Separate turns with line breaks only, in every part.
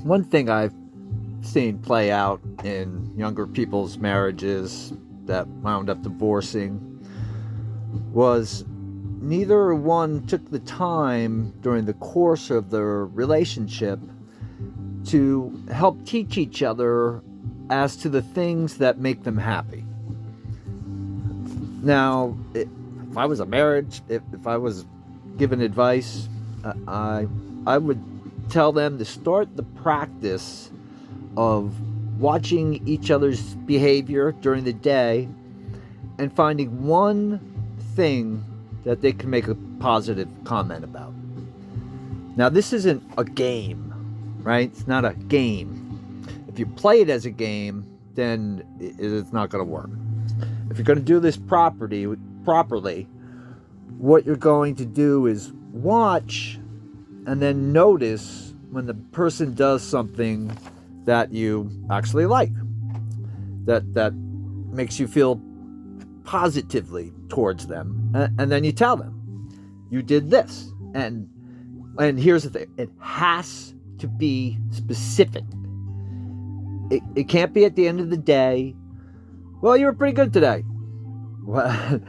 one thing I've seen play out in younger people's marriages that wound up divorcing was neither one took the time during the course of their relationship to help teach each other as to the things that make them happy. Now, if I was a marriage, if I was given advice, I would tell them to start the practice of watching each other's behavior during the day and finding one thing that they can make a positive comment about. Now, this isn't a game, right? It's not a game. If you play it as a game, then it's not going to work. If you're going to do this properly, what you're going to do is watch and then notice when the person does something that you actually like, that makes you feel positively towards them, and then you tell them, you did this, and here's the thing, it has to be specific. It can't be at the end of the day, well, you were pretty good today. Well,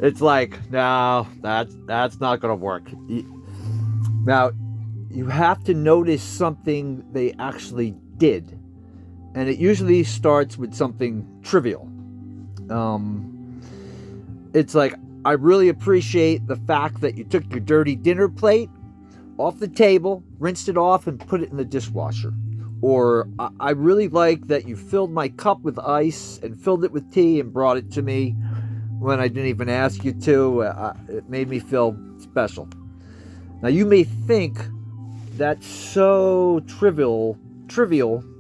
it's like, no, that's not going to work. Now, you have to notice something they actually did, and it usually starts with something trivial. It's like, I really appreciate the fact that you took your dirty dinner plate off the table, rinsed it off, and put it in the dishwasher. Or, I really like that you filled my cup with ice and filled it with tea and brought it to me when I didn't even ask you to. It made me feel special. Now, you may think that's so trivial,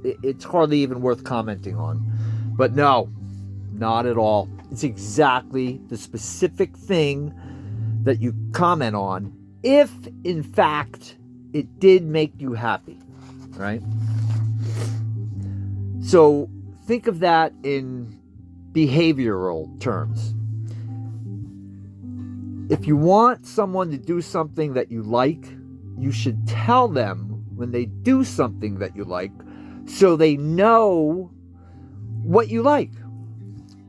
it's hardly even worth commenting on. But no, not at all. It's exactly the specific thing that you comment on if, in fact, it did make you happy, right? So think of that in behavioral terms. If you want someone to do something that you like, you should tell them when they do something that you like so they know what you like.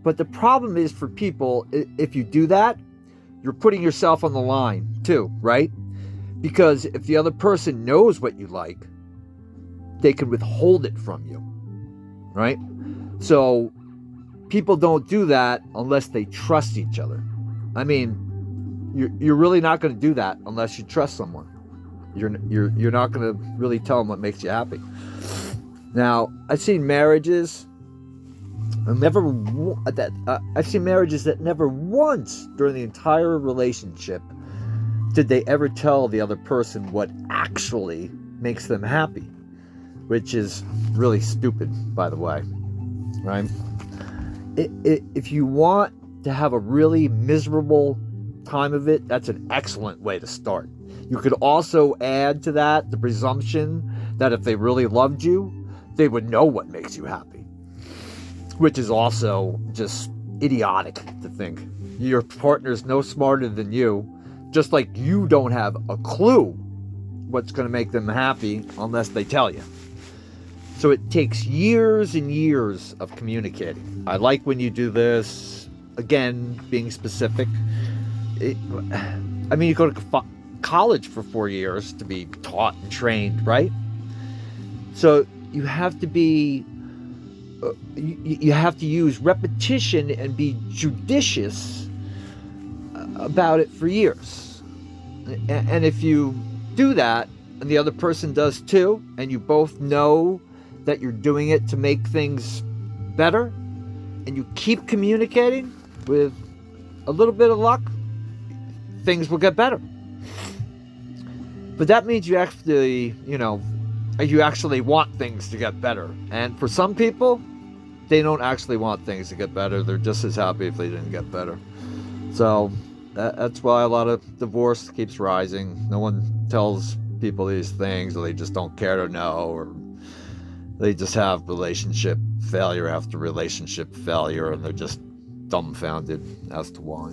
But the problem is for people, if you do that, you're putting yourself on the line too, right? Because if the other person knows what you like, they can withhold it from you, right? So people don't do that unless they trust each other. I mean, you're really not going to do that unless you trust someone. You're not going to really tell them what makes you happy. Now, I've seen marriages that never once during the entire relationship did they ever tell the other person what actually makes them happy, which is really stupid, by the way, right? If you want to have a really miserable time of it, that's an excellent way to start. You could also add to that the presumption that if they really loved you, they would know what makes you happy, which is also just idiotic to think. Your partner's no smarter than you, just like you don't have a clue what's going to make them happy unless they tell you. So it takes years and years of communicating. I like when you do this. Again, being specific. You go to college for 4 years to be taught and trained, right? So you have to be, you have to use repetition and be judicious about it for years. And if you do that, and the other person does too, and you both know that you're doing it to make things better, and you keep communicating with a little bit of luck, things will get better. But that means you actually, you actually want things to get better. And for some people, they don't actually want things to get better. They're just as happy if they didn't get better. So that's why a lot of divorce keeps rising. No one tells people these things, or they just don't care to know, or they just have relationship failure after relationship failure, and they're just dumbfounded as to why.